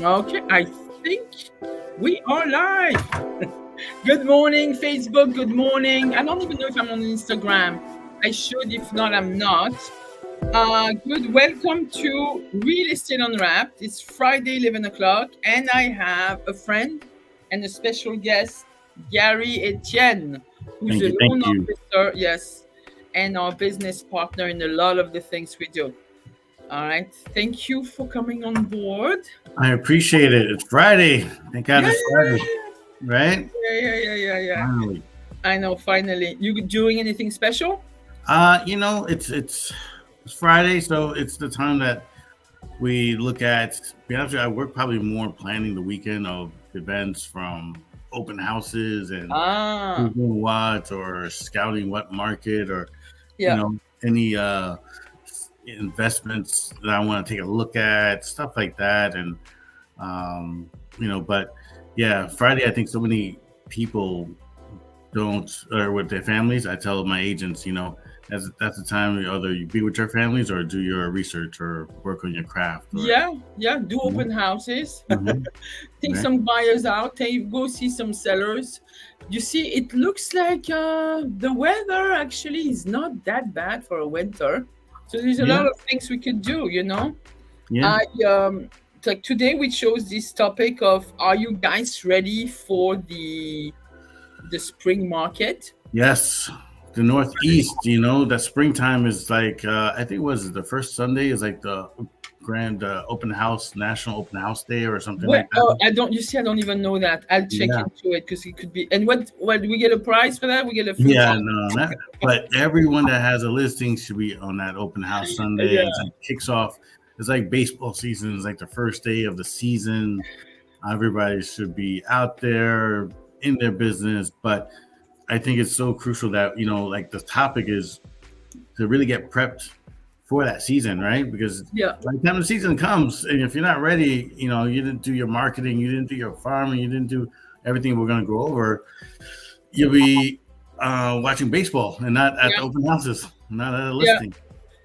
Okay, I think we are live. Good morning, Facebook. Good morning. I don't even know if I'm on Instagram. I should. If not, I'm not. Good. Welcome to Real Estate Unwrapped. It's Friday, 11 o'clock, and I have a friend and a special guest, Gary Etienne, who's Thank a you. Thank loan you. officer, yes, and our business partner in a lot of the things we do. All right. Thank you for coming on board. I appreciate it. It's Friday. Thank God Yeah, it's Friday, right? yeah. Finally. I know, finally. You doing anything special? It's Friday, so it's the time that we look at. To be honest, with you, I work probably more planning the weekend of events from open houses and who's Ah, doing what or scouting what market or you yeah, know any investments that I want to take a look at, stuff like that, and but yeah, Friday. I think so many people don't, or with their families. I tell my agents, that's the time either you be with your families or do your research or work on your craft or yeah. Do you know, open houses. mhm, Take right? some buyers out. Go see some sellers. You see, it looks like the weather actually is not that bad for a winter. So there's a lot Yeah, of things we could do. yeah, I like today we chose this topic of are you guys ready for the spring market? yes. The Northeast, that springtime is like I think it was the first Sunday is like the grand open house, national open house day or something Well, like oh, that. I don't. You see, I don't even know that. I'll check Yeah, into it because it could be. And what do we get a prize for that? We get a free yeah, pass. no, not. But everyone that has a listing should be on that open house Sunday. Yeah, It's like kicks off. It's like baseball season. It's like the first day of the season. Everybody should be out there in their business, but I think it's so crucial that like the topic is to really get prepped for that season, right? Because yeah, by the time the season comes, and if you're not ready, you didn't do your marketing, you didn't do your farming, you didn't do everything we're going to go over, you'll be watching baseball and not at the yeah, open houses, not at a yeah. listing.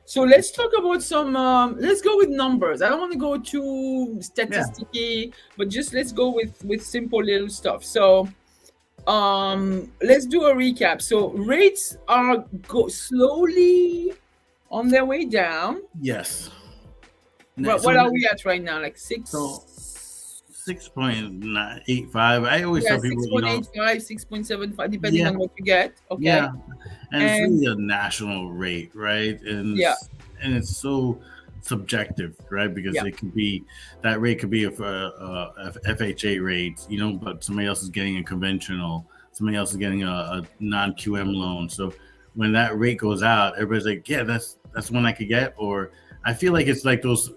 So let's talk about some. Let's go with numbers. I don't want to go too Yeah, statisticky, but just let's go with simple little stuff. So let's do a recap. So rates are go slowly on their way down. yes. What So are we at right now? Like so six? 6.85. I always Yeah, tell people, 6.85, 6.75, depending yeah, on what you get. Okay. yeah, and it's And really a national rate, right? And yeah, it's so subjective, right? Because yeah, it could be that rate could be a FHA rate, but somebody else is getting a conventional, somebody else is getting a non QM loan. So when that rate goes out, everybody's like, yeah, that's one I could get. Or I feel like it's like those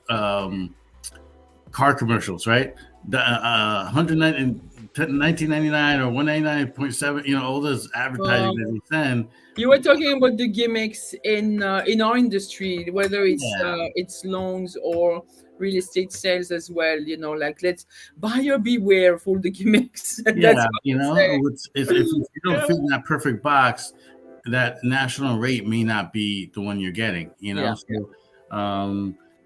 car commercials, right? The 1999 or 199.7, all those advertising um, that they send. you were talking about the gimmicks in our industry, whether Yeah, it's loans or real estate sales as well. Like let's buyer beware for the gimmicks. That's yeah, what we say. it's if you don't fit in that perfect box, that national rate may not be the one you're getting, Yeah, So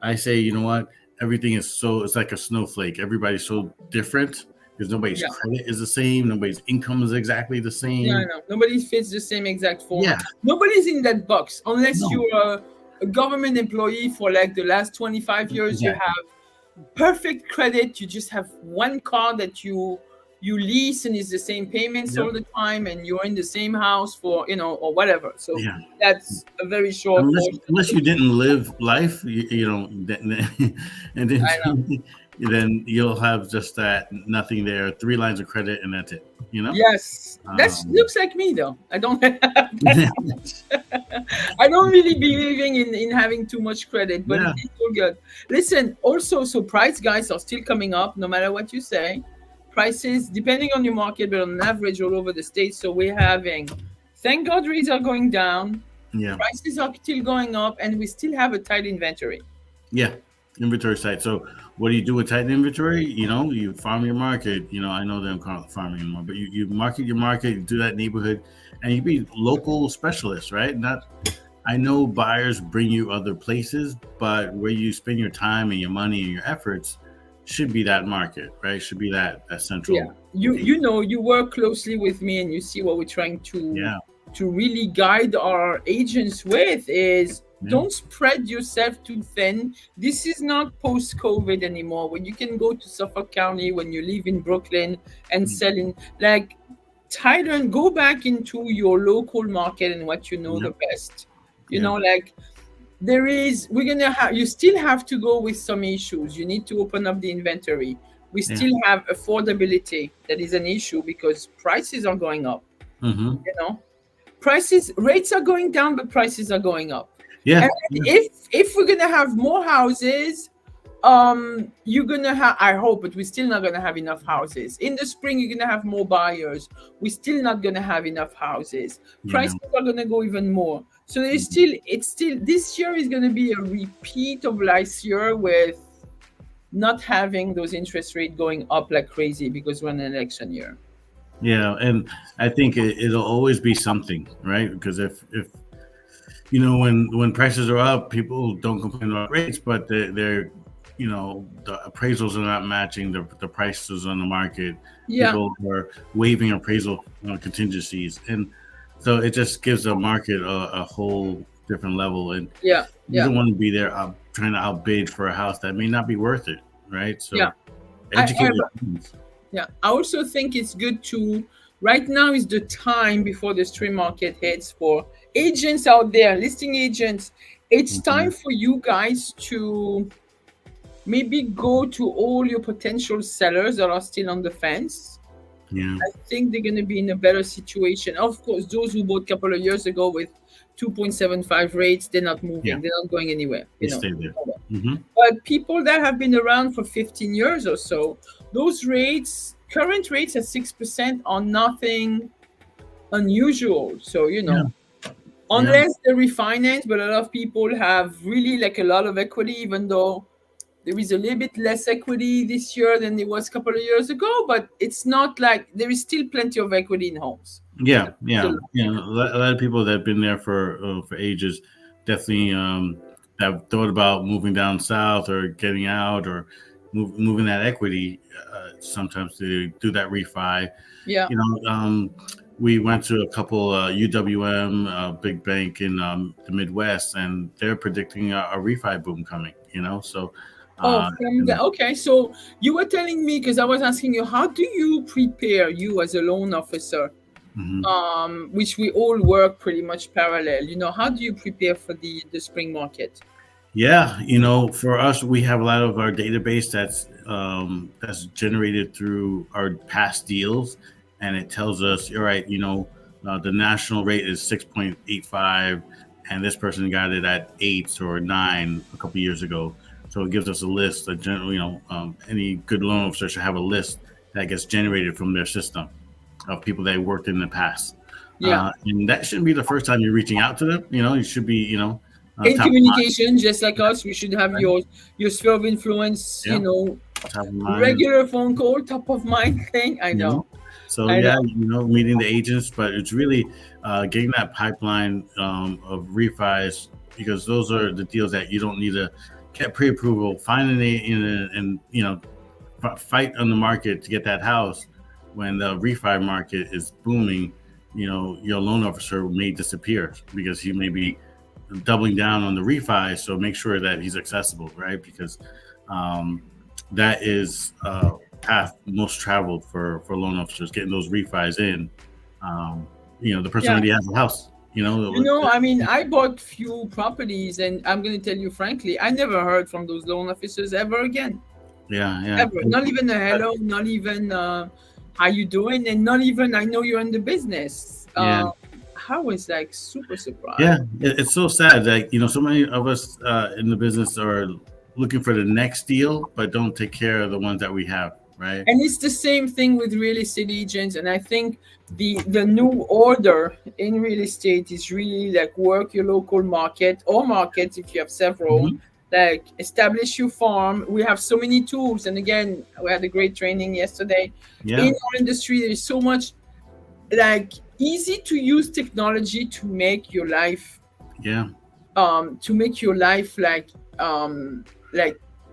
I say, what? Everything is it's like a snowflake. Everybody's so different because nobody's yeah. credit is the same, nobody's income is exactly the Yeah, I same. know. Nobody fits the same exact format. Yeah, Nobody's in that box unless no, you're a government employee for like the last 25 years. You exactly. have perfect credit. You just have one car that you lease and it's the same payments all Yep. the time, and you're in the same house for or whatever. So Yeah. that's a very short Unless portion of unless the you market. didn't live life, and then I know. then you'll have just that nothing there, three lines of credit, and that's it. Yes, that Um, looks like me though. I don't have that much. I don't really believing in having too much credit, but yeah, it's all good. Listen, also, so price guys are still coming up no matter what you say. Prices, depending on your market, but on average all over the states. So we're having, thank God, rates are going down, yeah, prices are still going up, and we still have a tight inventory. yeah. Inventory site. So, what do you do with tight inventory? You farm your market. I know they don't call it farming anymore, but you market your market, you do that neighborhood, and you be local specialists, right? Not I know buyers bring you other places, but where you spend your time and your money and your efforts, should be that market, right? Should be that Yeah, central you location. you know, you work closely with me, and you see what we're trying Yeah, to really guide our agents with is yeah, don't spread yourself too thin. This is not post COVID anymore, when you can go to Suffolk County, when you live in Brooklyn and mm, sell in, like, Thailand, go back into your local market and what you know yeah, the best. You yeah, know, like, there is we're gonna have you still have to go with some issues. You need to open up the inventory. We yeah. still have affordability that is an issue because prices are going up. Mm-hmm. You know, prices rates are going down, but prices are going up. Yeah, And yeah, if we're gonna have more houses, you're gonna have, I hope, but we're still not gonna have enough houses in the spring. You're gonna have more buyers. We're still not gonna have enough houses. yeah. Prices are gonna go even more. So there's Mhm. still, it's still, this year is gonna be a repeat of last year with not having those interest rate going up like crazy because we're in an election year. Yeah, and I think it'll always be something, right? Because if when prices are up, people don't complain about rates, but they're the appraisals are not matching the prices on the market. Yeah, People are waiving appraisal contingencies, and so it just gives the market a whole different level. And yeah, you yeah, don't want to be there trying to outbid for a house that may not be worth it, right? yeah. So I, educate I your teams. Yeah, I also think it's good to, right now is the time before the stream market hits for agents out there, listing agents. It's time Mhm. for you guys to maybe go to all your potential sellers that are still on the fence. Yeah, I think they're going to be in a better situation. Of course, those who bought a couple of years ago with 2.75 rates, they're not yeah, moving, they're not going anywhere, they you know. stay there. Hmm. But people that have been around for 15 years or so, those rates, current rates at 6%, are nothing unusual. So, Yeah, yeah. unless they refinance, but a lot of people have really like a lot of equity, even though there is a little bit less equity this year than it was a couple of years ago, but it's not like there is still plenty of equity in homes. Yeah, Still yeah, a lot of a people. lot of people that have been there for ages definitely have thought about moving down south or getting out or moving that equity sometimes to do that refi. Yeah. You know, we went to a couple UWM, big bank in the Midwest, and they're predicting a refi boom coming. So Oh, uh, from the, okay. So you were telling me, because I was asking you, how do you prepare, you as a loan officer, mhm. which we all work pretty much parallel. How do you prepare for the spring market? Yeah, for us, we have a lot of our database that's generated through our past deals, and it tells us, all right, the national rate is 6.85, and this person got it at 8 or 9 a couple years ago. So it gives us a list. A general, any good loan officer should have a list that gets generated from their system of people they worked in the past, Yeah. and that shouldn't be the first time you're reaching out to them. You should be, In top of mind. communication, just like us, we should have Right? your sphere of influence, Yeah, top of mind. regular phone call, top of mind thing. I You know, know. so I yeah, know. meeting the agents, but it's really getting that pipeline of refis because those are the deals that you don't need to get pre-approval, find an agent, and fight on the market to get that house. When the refi market is booming, your loan officer may disappear because he may be doubling down on the refi. So make sure that he's accessible, right? Because um, that is path most traveled for loan officers getting those refis in. Um, the person Yeah. already has a house. I mean, I bought few properties, and I'm going to tell you frankly, I never heard from those loan officers ever again. Yeah, yeah, Ever. Not even a hello, not even how you doing, and not even I know you're in the business. yeah, I was like super surprised. yeah. It's so sad that so many of us in the business are looking for the next deal, but don't take care of the ones that we have, right? And it's the same thing with real estate agents. And I think the new order in real estate is really like work your local market or markets if you have several. Hmm. Like establish your farm. We have so many tools. And again, we had a great training yesterday. In Yeah, our industry, there is so much like easy to use technology yeah, to make your life like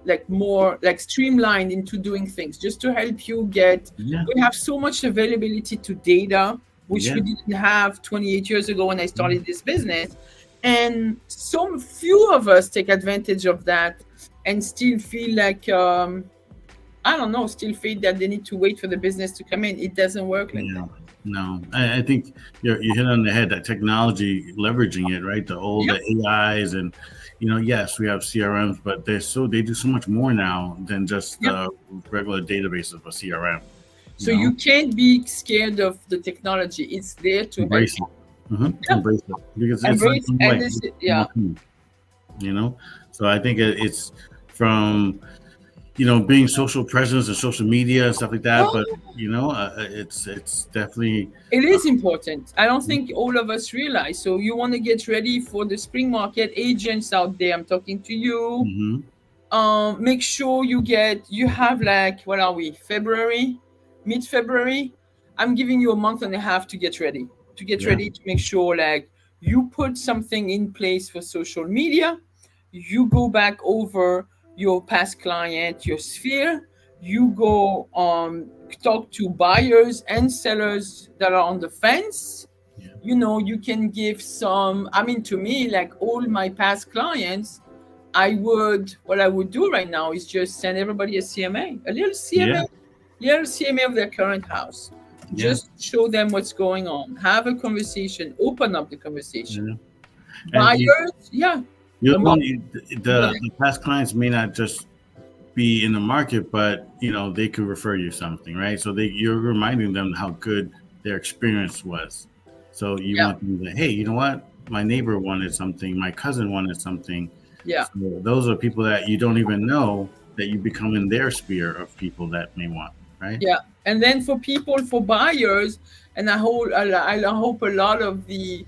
like more like streamlined into doing things, just to help you get. Yeah. We have so much availability to data, which Yeah. we didn't have 28 years ago when I Yeah. started this business. And so few of us take advantage of that and still feel like, I don't know, still feel that they need to wait for the business to come in. It doesn't work like Yeah. that. No, I think you hit on the head, that technology leveraging it, right? The Yep. AIs and yes, we have CRMs, but they do so much more now than just Yep. the regular database of a CRM. You So know, you can't be scared of the technology. It's there to help embrace you. it. Embrace it because it's not Embrace going and away. this, It's yeah. not coming, you know. So I think it's from being social presence and social media and stuff like that. But it's definitely It uh, is important. I don't think all of us realize. So you want to get ready for the spring market. Agents out there, I'm talking to you. mhm. Make sure you have, like, what are we, February, mid-February. I'm giving you a month and a half to get ready, Yeah, to make sure, like, you put something in place for social media. You go back over your past client, your sphere. You go talk to buyers and sellers that are on the fence. yeah, You can give some. I mean, to me, like, all my past clients, what I would do right now is just send everybody a CMA, a little yeah, CMA, little CMA of their current house. yeah, Just show them what's going on. Have a conversation. Open up the conversation. yeah. And Buyers, yeah. you A month. only Go the past clients may not just be in the market, but they could refer you something, right? So you're reminding them how good their experience was. So you Yeah, want them to, hey, you know what? My neighbor wanted something, my cousin wanted something. yeah. So those are people that you don't even know that you become in their sphere of people that may want, right? Yeah, and then for buyers, and I hope a lot of the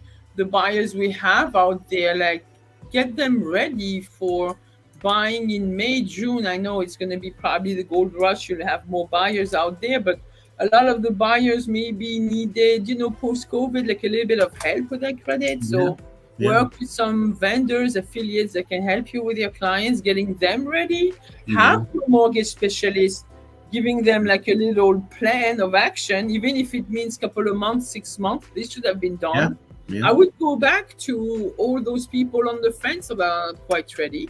buyers we have out there, like, get them ready for buying in May, June. I know it's going to be probably the gold rush. You'll have more buyers out there, but a lot of the buyers maybe needed, post COVID, like a little bit of help with their credit. Yeah, So yeah, work with some vendors, affiliates that can help you with your clients, getting them ready. yeah, Have your mortgage specialist giving them like a little plan of action, even if it means couple of months, 6 months. This should have been yeah, done. yeah. I would go back to all those people on the fence about quite ready.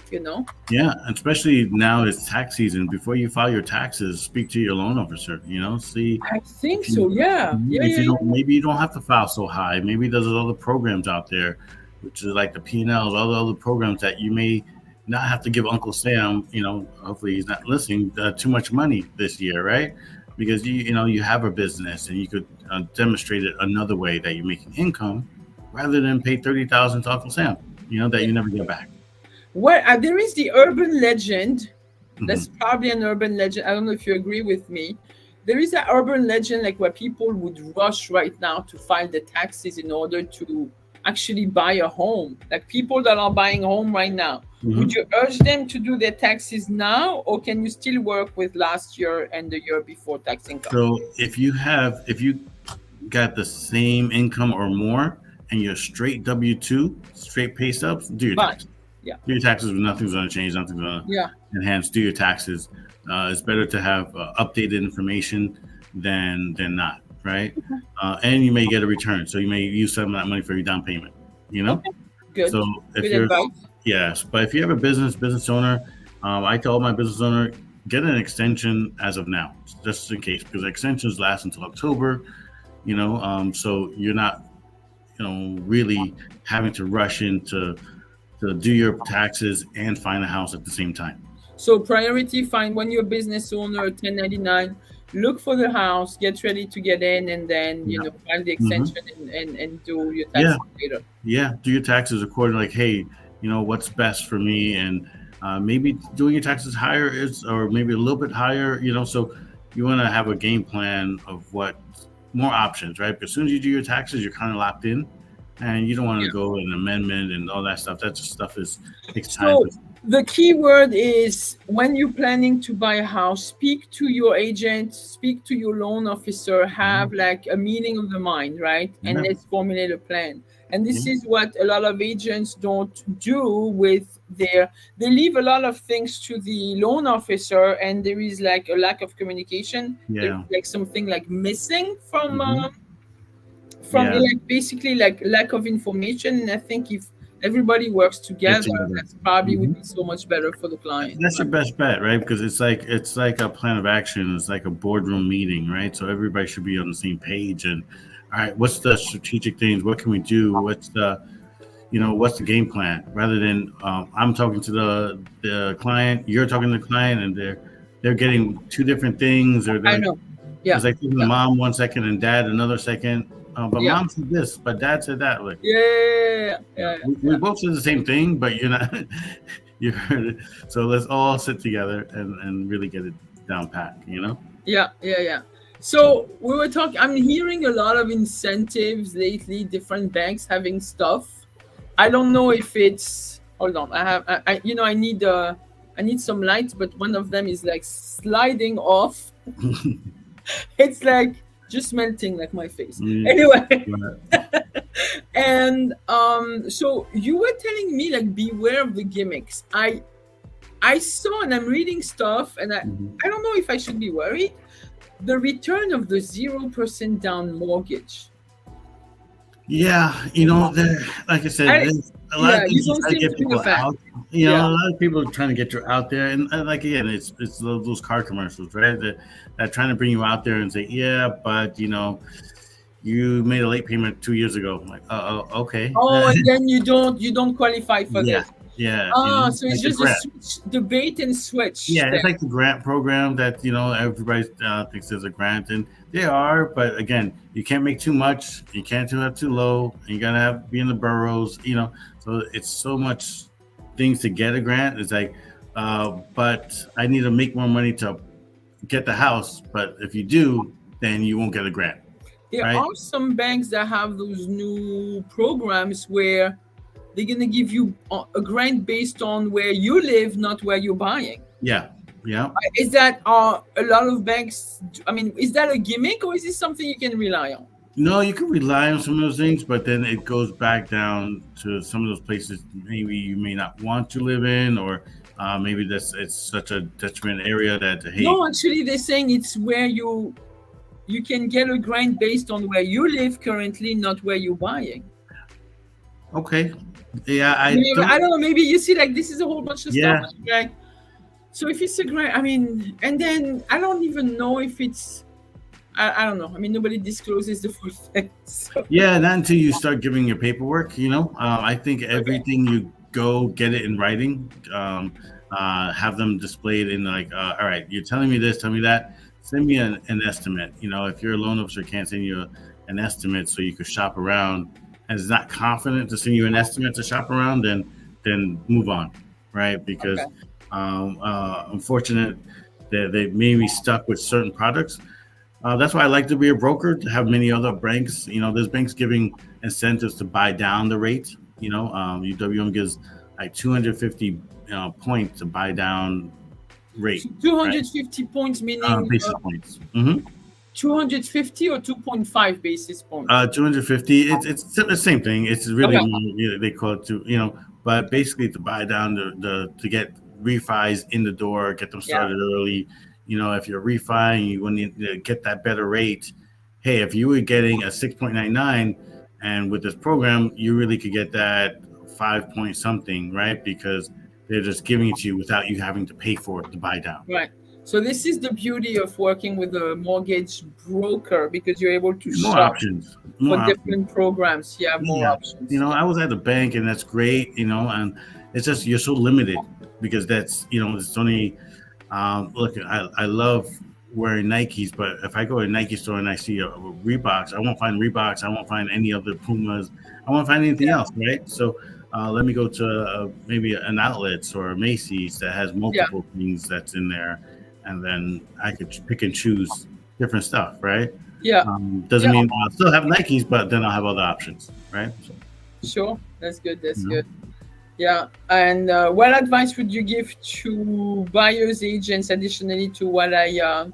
Yeah, especially now it's tax season. Before you file your taxes, speak to your loan officer. See I think if you so. Yeah. Yeah. if Yeah. you don't, Yeah. maybe you don't have to file so high. Maybe there's other programs out there, which is like the P&Ls, all the other programs that you may not have to give Uncle Sam. Hopefully he's not listening. Too much money this year, right? Because you have a business and you could demonstrate it another way that you're making income, rather than pay 30,000 to Uncle Sam. That you never get back. Well, there is the urban legend. Hmm. That's probably an urban legend. I don't know if you agree with me. There is an urban legend, like, where people would rush right now to file the taxes in order to actually buy a home. Like, people that are buying a home right now, would Hmm. you urge them to do their taxes now, or can you still work with last year and the year before tax income? So if you got the same income or more and you're straight W-2, straight pay stubs, do your But taxes. yeah, Do your taxes. Nothing's going to change. Nothing's going to yeah, enhance. Do your taxes. It's better to have updated information than not, right? And you may get a return, so you may use some of that money for your down payment. You know. okay, good, So if good you're advice. yes, but if you have a business owner, I tell my business owner get an extension as of now, just in case, because extensions last until October. So you're not really having to rush into to do your taxes and find a house at the same time. So priority, find when you're a business owner, 1099, look for the house, get ready to get in, and then, Yeah. file the Hmm. extension and do your Yeah. taxes later. Yeah. Do your taxes according, like, hey, what's best for me, and maybe doing your taxes higher is, or maybe a little bit higher. So you want to have a game plan of what more options, right? But as soon as you do your taxes, you're kind of locked in, and you don't want to Yeah. go an amendment and all that stuff. That just stuff takes time. So the key word is, when you're planning to buy a house, speak to your agent, speak to your loan officer, have like a meeting of the mind, right? And Yeah. let's formulate a plan. And this Yeah. is what a lot of agents don't do with they leave a lot of things to the loan officer, and there is like a lack of communication. There's Yeah. like something like missing Hmm. from Yeah. like basically like lack of information. And I think if everybody works Get together, together. that's probably Hmm. would be so much better for the client. That's your best bet, right? Because it's like a plan of action. It's like a boardroom meeting, right? So everybody should be on the same page. And all right, what's the strategic things? What can we do? What's the game plan? Rather than I'm talking to the client, you're talking to the client, and they're getting two different things, or I know. Yeah. it's like talking to Yeah. mom 1 second and dad another second. But Yeah. mom said this, but dad said that. Like, Yeah. Yeah. yeah, Yeah. we both said the same thing, but you're not. You heard it. So let's all sit together and really get it down pat. Yeah. Yeah. Yeah. So So we were talking. I'm hearing a lot of incentives lately. Different banks having stuff. I don't know if it's. Hold on. I need some lights, but one of them is like sliding off. It's like just melting like my face. yeah, Anyway, and so you were telling me like beware of the gimmicks. I saw and I'm reading stuff, and mhm. I don't know if I should be worried. The return of the 0% down mortgage. Yeah, like I said, I there's a lot Yeah, of you things to don't try to seem get to be a people fan. out. Yeah, A lot of people are trying to get you out there, and like again, it's those car commercials, right? That trying to bring you out there and say, yeah, but you made a late payment 2 years ago. I'm like, okay, oh, and then you don't qualify for yeah, this. yeah, Ah, so it's like the just a grant. switch, the bait and switch Yeah, thing. it's like the grant program that everybody thinks there's a grant, and they are. But again, you can't make too much. You can't have too low. And you gotta be in the boroughs. So it's so much things to get a grant. It's like, but I need to make more money to get the house. But if you do, then you won't get a grant, There right? are some banks that have those new programs where they're gonna give you a grant based on where you live, not where you're buying. Yeah, yeah. Is that a lot of banks? I mean, is that a gimmick or is this something you can rely on? No, you can rely on some of those things, but then it goes back down to some of those places maybe you may not want to live in, or maybe it's such a detriment area that hey, No, actually, they're saying it's where you can get a grant based on where you live currently, not where you're buying. okay, yeah, I Maybe, don't, I don't know. Maybe you see, like this is a whole bunch of stuff. yeah, Like, so if it's a grant, I mean, and then I don't even know if it's. I don't know. I mean, nobody discloses the full thing. So, yeah, not until you start giving your paperwork. I think okay. everything you go get it in writing, have them displayed in like, all right, you're telling me this, tell me that, send me an estimate. If your loan officer can't send you an estimate so you could shop around, and is not confident to send you an estimate to shop around, then move on, right? Because Okay. unfortunate that they may be stuck with certain products. That's why I like to be a broker, to have many other banks. There's banks giving incentives to buy down the rate. UWM gives like 250 points to buy down rate, right? 250 points, meaning Basis points. Hmm. 250 or 2.5 basis points. 250. It's the same thing. It's really Okay. more, they call it but basically to buy down the to get refis in the door, get them Yeah. started early. If you're refi and you want to get that better rate, hey, if you were getting a 6.99, and with this program, you really could get that 5 point something, right? Because they're just giving it to you without you having to pay for it to buy down. Right. So this is the beauty of working with a mortgage broker because you're able to More shop options. for More options. different programs. You have more Yeah. options. Yeah. I was at the bank, and that's great, and it's just you're so limited because that's, it's only, look, I love wearing Nikes, but if I go to a Nike store and I see a Reeboks, I won't find Reeboks. I won't find any other Pumas. I won't find anything Yeah. else, right? So let me go to maybe an Outlets or a Macy's that has Yeah. multiple things that's in there, and then I could pick and choose different stuff, right? Yeah. Doesn't Yeah. mean I'll still have Nikes, but then I'll have other options, right? So, Sure. That's good. That's you know. good. Yeah. And what advice would you give to buyers agents additionally to what I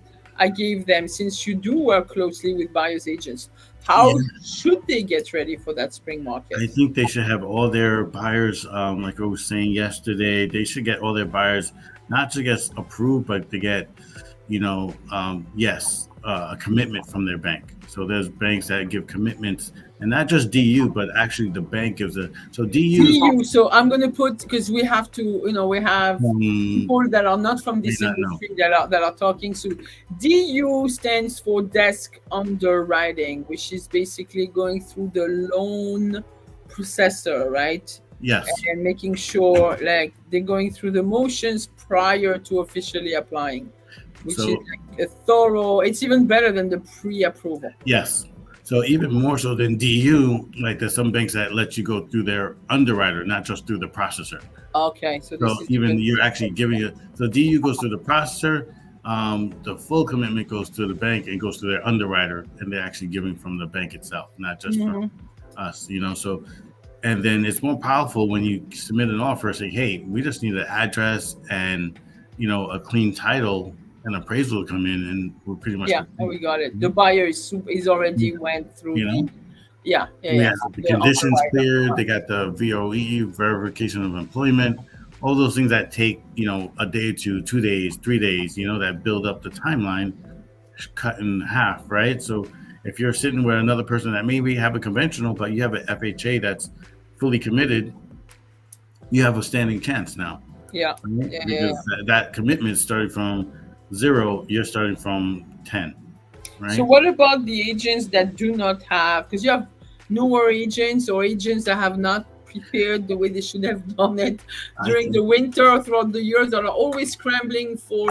gave them, since you do work closely with buyers agents? How Yeah, should they get ready for that spring market? I think they should have all their buyers, like I was saying yesterday, they should get all their buyers not to get approved, but to get, yes, a commitment from their bank. So there's banks that give commitments, and not just DU, but actually the bank gives a. So DU's DU. So I'm going to put, because we have to, we have people that are not from may this not know. industry that are talking. So DU stands for desk underwriting, which is basically going through the loan processor, right? Yes. And making sure like they're going through the motions prior to officially applying, which is So like a thorough. It's even better than the pre-approval. yes. So even more so than DU, like there's some banks that let you go through their underwriter, not just through the processor. Okay, so So this is even even. you're actually giving it. So DU goes through the processor. The full commitment goes to the bank and goes to their underwriter, and they're actually giving from the bank itself, not just from Mhm. us. So and then it's more powerful when you submit an offer. Say, hey, we just need an address and a clean title and appraisal to come in, and we're pretty much Yeah, and complete. we got it. The buyer is already went through You the. know, Yeah, yeah, we yeah. have So the the conditions underwriter. cleared. They got the VOE, verification of employment, all those things that take a day to 2 days, 3 days. That build up the timeline, cut in half, right? So if you're sitting with another person that maybe have a conventional, but you have an FHA that's fully committed, you have a standing chance now, Yeah, right? yeah, yeah, Because yeah. that commitment is starting from zero. You're starting from 10, So right? what about the agents that do not have? Because you have newer agents or agents that have not prepared the way they should have done it I during think the winter or throughout the years that are always scrambling for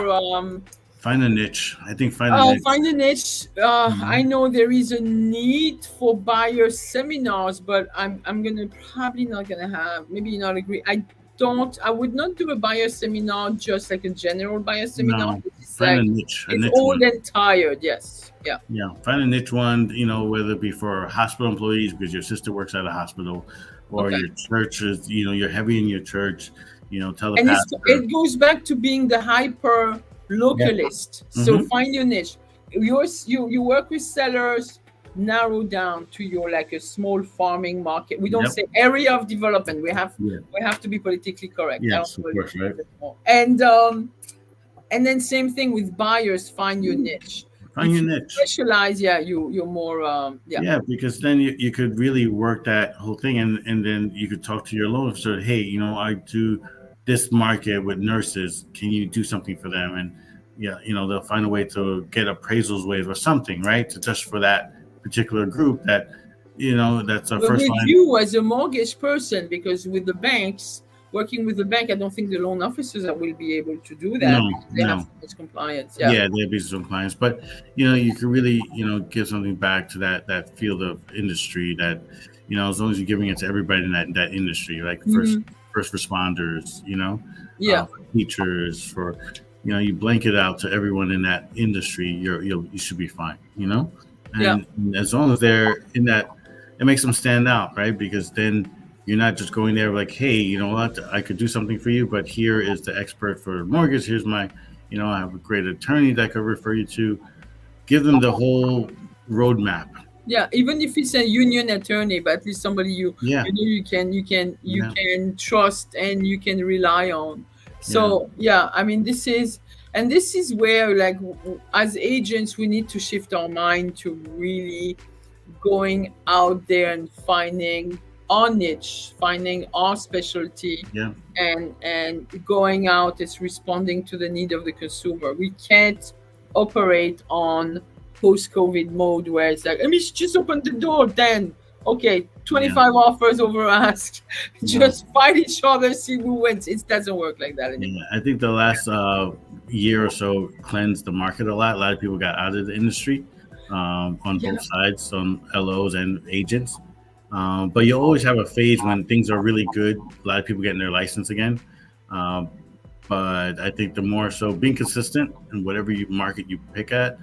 find a niche. I think find a niche. find a niche. I Mhm. know there is a need for buyer seminars, but I'm gonna probably not gonna have. Maybe you not agree. I would not do a buyer seminar just like a general buyer seminar. No, It's find like a it's niche old one. and tired. Yes. Yeah. Yeah, find a niche one, whether it be for hospital employees because your sister works at a hospital, or Okay. your church is, you're heavy in your church, tell the And pastor. it goes back to being the hyper Yeah. localist. So Mm-hmm. find your niche. You work with sellers, narrow down to your like a small farming market. We don't Yep. say area of development. We have Yeah. we have to be politically correct. I don't Yes, of know course, right? more. And then same thing with buyers. Find your niche. Find If your you niche. specialize, yeah, you're more yeah. Yeah, because then you could really work that whole thing, and then you could talk to your loan officer. Hey, I do this market with nurses. Can you do something for them? And yeah, they'll find a way to get appraisals waived or something, right? To just for that particular group that that's a But first with line. you as a mortgage person, because with the banks, working with the bank, I don't think the loan officers will be able to do that No, because they have no. so much compliance. Yeah. Yeah, there'd be some clients, but you could really give something back to that field of industry that as long as you're giving it to everybody in that industry, like first Hmm. first responders, Yeah. for teachers, for you blanket out to everyone in that industry, you should be fine, Yeah. and as long as they're in that, it makes them stand out, right? Because then you're not just going there like, hey, you know what, I could do something for you, but here is the expert for mortgage. Here's my I have a great attorney that I could refer you to. Give them the whole roadmap. Yeah. Even if it's a union attorney, but at least somebody Yeah, you yeah, can trust and you can rely on. yeah, So yeah, I mean this is where like as agents we need to shift our mind to really going out there and finding our niche, finding our specialty, yeah, and going out is responding to the need of the consumer. We can't operate on post-COVID mode where it's like, I mean, just open the door, then okay, yeah, 25 offers over ask, yeah. just fight each other, see who wins. It doesn't work like that anymore. Yeah. I think the last year or so cleansed the market a lot. A lot of people got out of the industry on Yeah, both sides, some LOs and agents. But you always have a phase when things are really good. A lot of people getting their license again. Um, but I think the more so being consistent in whatever market you pick at,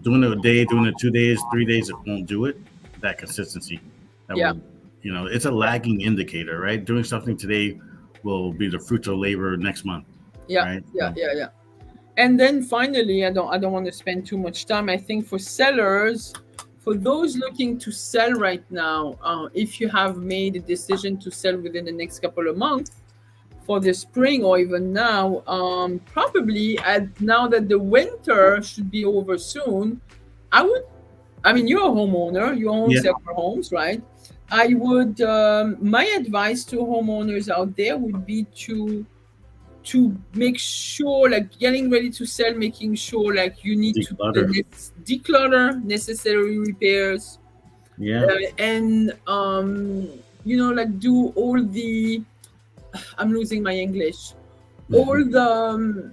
doing it a day, doing it 2 days, 3 days, it won't do it. That consistency that yeah, will, it's a lagging indicator, right? Doing something today will be the fruits of labor next month, yeah, right? yeah, So, yeah, yeah. And then finally, I don't want to spend too much time. I think for sellers, for those looking to sell right now, if you have made a decision to sell within the next couple of months for the spring or even now, probably now that the winter should be over soon, I mean, you're a homeowner, you own Yeah, several homes, right? I would, my advice to homeowners out there would be to make sure, like getting ready to sell, making sure like you need to do declutter. declutter, necessary repairs, Yeah. and like do all the, I'm losing my English, all Mhm.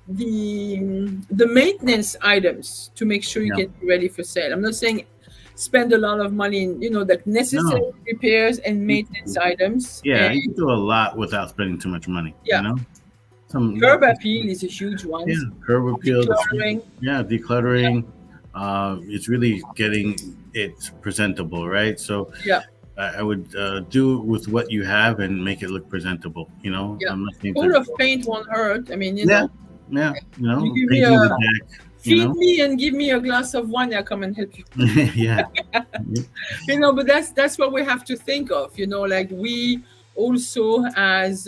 the maintenance items to make sure you Yeah. get ready for sale. I'm not saying spend a lot of money in, like necessary No. repairs and You- maintenance items. And Yeah, you can do a lot without spending too much money. yeah, Some curb appeal is a huge one. yeah, curb appeal. Decluttering. Yeah, decluttering. It's really getting it presentable, right? So Yeah, I would do it with what you have and make it look presentable. yeah. I'm not saying Coat to. of paint won't hurt. I mean, Yeah, yeah. you give me Painting the deck. feed me and give me a glass of wine. I'll come and help you. Yeah. But that's what we have to think of. Like we also as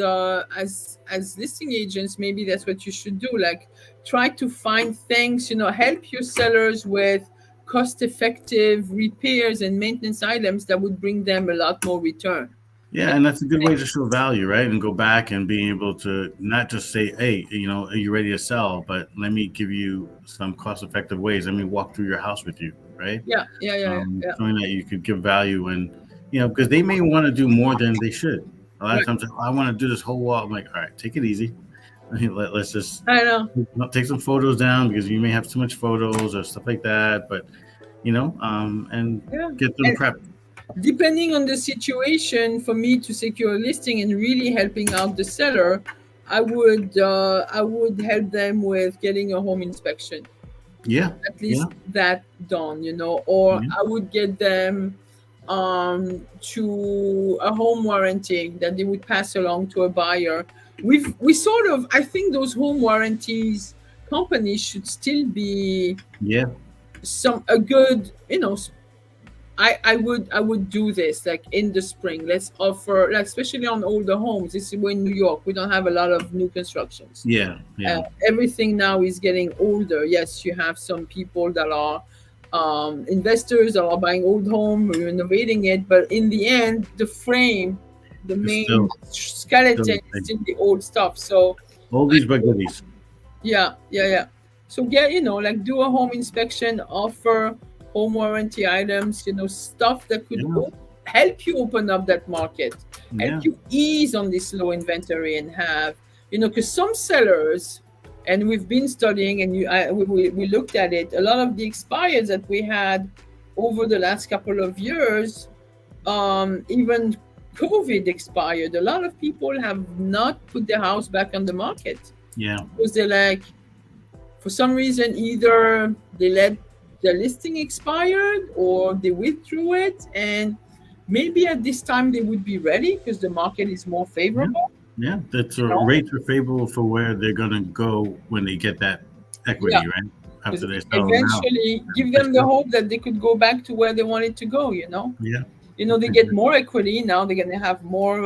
listing agents, maybe that's what you should do. Like try to find things. Help your sellers with cost-effective repairs and maintenance items that would bring them a lot more return. Yeah, and that's a good way to show value, right? And go back and being able to not just say, "Hey, are you ready to sell?" But let me give you some cost-effective ways. Let me walk through your house with you, right? Yeah, yeah, yeah, yeah, yeah. Showing that you could give value, and because they may want to do more than they should. A lot of times, I want to do this whole wall. I'm like, all right, take it easy. Let's just I know. take some photos down because you may have too much photos or stuff like that. But and Yeah. get them prepped. Depending on the situation, for me to secure a listing and really helping out the seller, I would help them with getting a home inspection, Yeah, at least yeah, that done, or yeah, I would get them to a home warranty that they would pass along to a buyer. We sort of, I think those home warranties companies should still be yeah. a good, I would do this like in the spring. Let's offer, like especially on older homes. This is we're in New York. We don't have a lot of new constructions. Yeah, yeah, Everything now is getting older. Yes, you have some people that are investors that are buying old home, renovating it, but in the end, the frame, the it's main still skeleton is still the old stuff. So oldies but goodies. yeah, yeah, yeah. So get, like do a home inspection, offer home warranty items, stuff that could Yeah, help you open up that market, yeah, help you ease on this low inventory and have, because some sellers, and we've been studying and we looked at it, a lot of the expires that we had over the last couple of years, even COVID expired. A lot of people have not put their house back on the market yeah, because they're like, for some reason, either they let the listing expired or they withdrew it, and maybe at this time they would be ready because the market is more favorable. yeah. That's No? rates are favorable for where they're gonna go when they get that equity, Yeah, right? because After they sell them out. eventually give them the hope that they could go back to where they wanted to go. Yeah, They get more equity now. They're gonna have more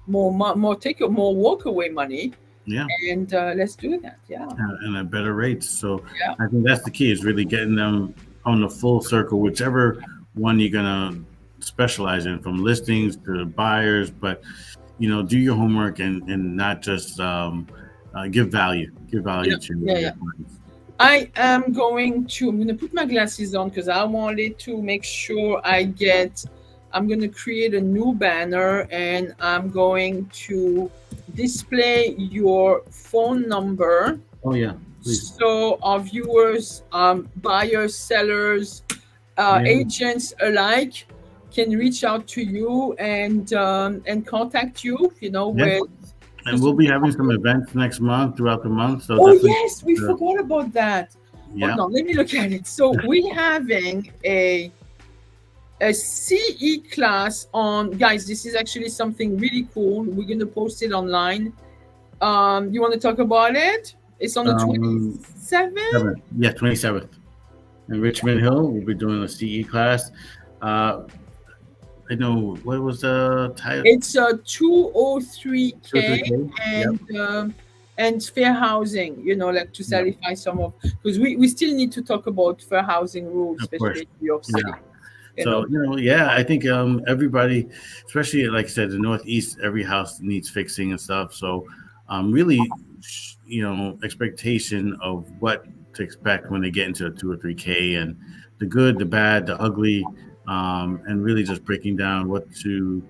more walk away money, yeah, and let's do that. Yeah, and at better rates. So yeah, I think that's the key is really getting them on the full circle, whichever one you're gonna specialize in, from listings to buyers. But do your homework and not just give value. Give value yeah, to yeah, your yeah. clients. I'm going to put my glasses on because I wanted to make sure I'm going to create a new banner, and I'm going to display your phone number Oh yeah, please. so our viewers, buyers, sellers, Yeah. agents alike can reach out to you and contact you, Yeah. with. And we'll be having some events next month throughout the month. So Oh definitely, yes, we uh, forgot about that. yeah. Hold on, let me look at it. So we're having a CE class on, guys. This is actually something really cool. We're gonna post it online. You want to talk about it? It's on the Um, 27th. 7th. Yeah, 27th. in Richmond Hill. We'll be doing a CE class. Uh, I know what was the title? It's a Two or three 203K, K. Yep, and fair housing, like to yep, satisfy some of, because we still need to talk about fair housing rules, of course. especially in New York Yeah. City. You So know. yeah, I think everybody, especially like I said, the Northeast, every house needs fixing and stuff. So really, expectation of what to expect when they get into a 2 or 3K, and the good, the bad, the ugly, and really just breaking down what to.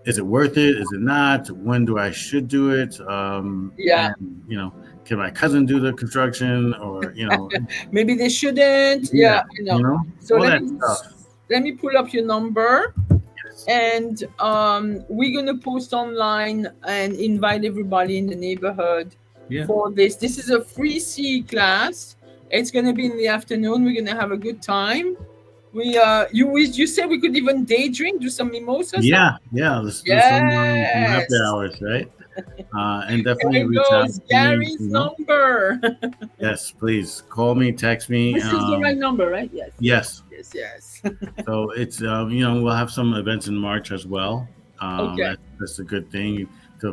Is it worth it? Is it not? When do I should do it? Yeah, And can my cousin do the construction, or maybe they shouldn't. yeah, Yeah, So all that stuff. let me pull up your number, Yes. and we're gonna post online and invite everybody in the neighborhood Yeah. for this. This is a free C class. It's gonna be in the afternoon. We're gonna have a good time. You said we could even day drink, do some mimosas, huh? Yeah, yeah. Let's do some happy Yes. hours, right? And There definitely it reach out goes. to me. Gary's number. Yes, please call me, text me. This is the right number, right? Yes, yes, Yes. yes, yes. So it's we'll have some events in March as well. Okay. That's a good thing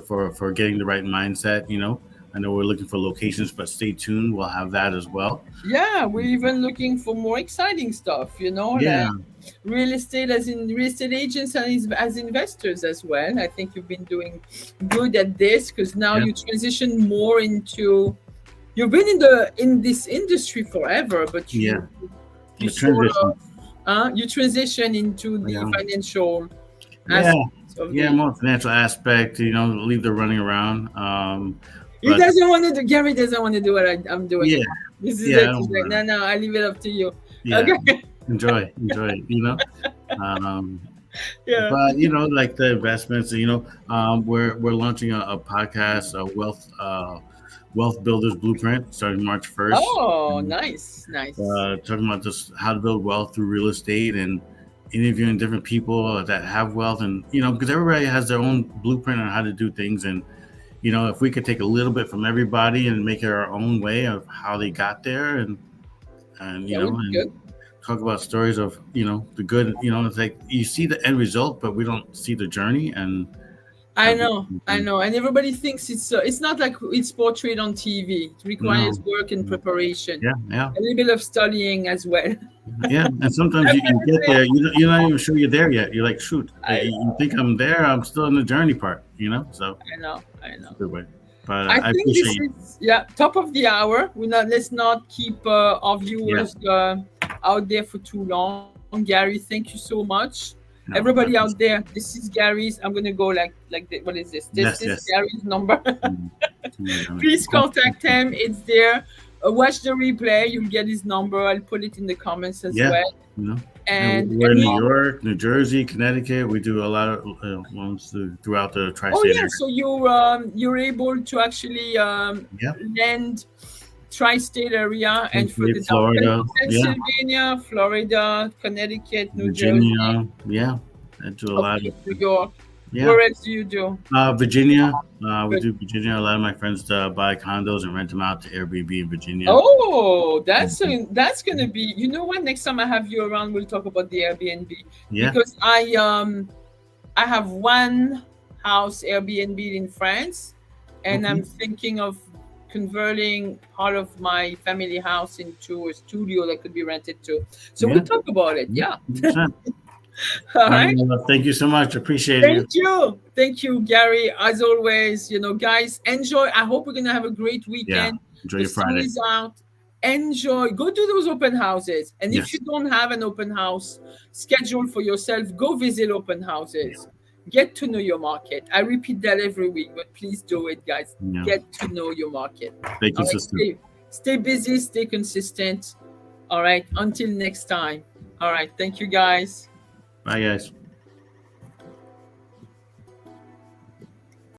for getting the right mindset. I know we're looking for locations, but stay tuned. We'll have that as well. Yeah, we're even looking for more exciting stuff, Yeah, like real estate agents and as investors as well. I think you've been doing good at this because now yeah, you transition more into, you've been in this industry forever, but yeah. you The sort transition. of you transition into the Yeah, financial yeah, aspects of yeah. the. More financial aspect. Leave the running around. He But doesn't want to do. Gary doesn't want to do what I'm doing yeah, it. This is yeah. I it. He's don't like, no, wanna. no, I leave it up to you. Yeah, Okay. enjoy. Um, Yeah. but like the investments, we're launching a podcast, a wealth builders blueprint, starting March 1st. Oh, nice, nice. Talking about just how to build wealth through real estate, and interviewing different people that have wealth, and because everybody has their own blueprint on how to do things, and if we could take a little bit from everybody and make it our own way of how they got there, and That would be and good. talk about stories of the good. It's like you see the end result, but we don't see the journey, and I have know, I know, and everybody thinks it's not like it's portrayed on TV. It requires no, work and preparation, yeah, yeah, a little bit of studying as well. yeah. And sometimes you get there, you're not even sure you're there yet. You're like, shoot, I you know, think I'm there, I'm still in the journey part, so I know, I it's a know. good way. But I I think appreciate this you. is, yeah, top of the hour. Let's not keep our Yeah, viewers out there for too long. Gary, thank you so much. no, Everybody I out appreciate there, this is Gary's. I'm gonna go what is this? This Yes, is yes. Gary's number. Mm, Please contact him. It's there. Watch the replay. You'll get his number. I'll put it in the comments as yeah, well. you know. And And we're in New any York, New Jersey, Connecticut. We do a lot of loans throughout the Oh tri-state yeah, area. so you're able to actually Yeah, lend tri-state area and further Tri-state, down Florida, yeah, Pennsylvania, Florida, Connecticut, New Jersey, Virginia, yeah. I do a of lot of course New York. yeah. Where else do you do? Virginia, we But do Virginia. A lot of my friends buy condos and rent them out to Airbnb in Virginia. oh, Mhm. that's gonna be. You know what? Next time I have you around, we'll talk about the Airbnb Yeah. because I have one house Airbnb in France, and I'm Okay. thinking of converting part of my family house into a studio that could be rented too. So we'll Yeah. talk about it. Yeah. Yeah. 100%. All right. Thank you so much. Appreciate you. Thank you, Gary. As always, guys, enjoy. I hope we're gonna have a great Yeah. weekend. Enjoy The your sun Friday. is out. Enjoy. Go to those open houses. And if you Yes. don't have an open house scheduled for yourself, go visit open Yeah. houses. Get to know your market. I repeat that every week, but please do it, guys. Yeah. Get to know your market. Stay All right. consistent. Stay busy, stay consistent. All right. Until next time. All right. Thank you, guys. Bye, guys.